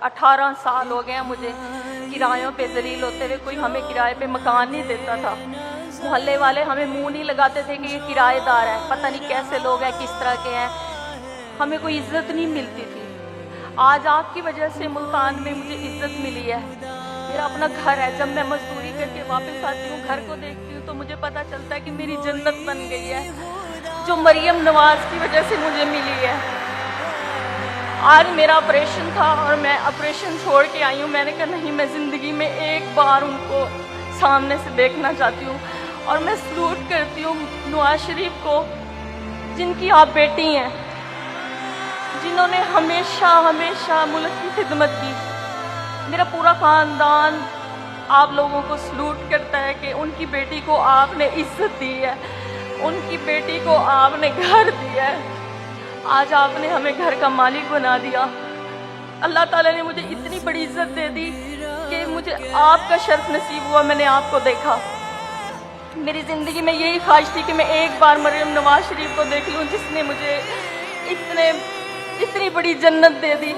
18 साल हो गए हैं मुझे किरायों पे जलील होते हुए। कोई हमें किराए पे मकान नहीं देता था। मोहल्ले वाले हमें मुंह नहीं लगाते थे कि ये किराएदार है, पता नहीं कैसे लोग हैं, किस तरह के हैं। हमें कोई इज्जत नहीं मिलती थी। आज आपकी वजह से मुल्तान में मुझे इज्जत मिली है। मेरा अपना घर है। जब मैं मजदूरी करके वापस आती हूँ, घर को देखती हूँ, तो मुझे पता चलता है कि मेरी जन्नत बन गई है, जो मरियम नवाज की वजह से मुझे मिली है। आज मेरा ऑपरेशन था और मैं ऑपरेशन छोड़ के आई हूँ। मैंने कहा नहीं, मैं ज़िंदगी में एक बार उनको सामने से देखना चाहती हूँ। और मैं सलूट करती हूँ नवाज शरीफ को, जिनकी आप बेटी हैं, जिन्होंने हमेशा हमेशा मुल्क की खिदमत की। मेरा पूरा ख़ानदान आप लोगों को सलूट करता है कि उनकी बेटी को आपने इज्जत दी है, उनकी बेटी को आपने घर दिया है। आज आपने हमें घर का मालिक बना दिया। अल्लाह ताला ने मुझे इतनी बड़ी इज्जत दे दी कि मुझे आपका शर्फ नसीब हुआ, मैंने आपको देखा। मेरी ज़िंदगी में यही ख्वाहिश थी कि मैं एक बार मरियम नवाज शरीफ को देख लूँ, जिसने मुझे इतनी बड़ी जन्नत दे दी।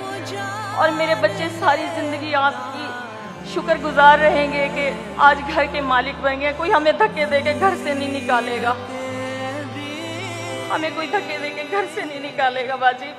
और मेरे बच्चे सारी ज़िंदगी आपकी शुक्रगुजार रहेंगे कि आज घर के मालिक बन गए। कोई हमें धक्के दे के घर से नहीं निकालेगा, हमें कोई धक्के दे के घर से नहीं निकालेगा बाजी।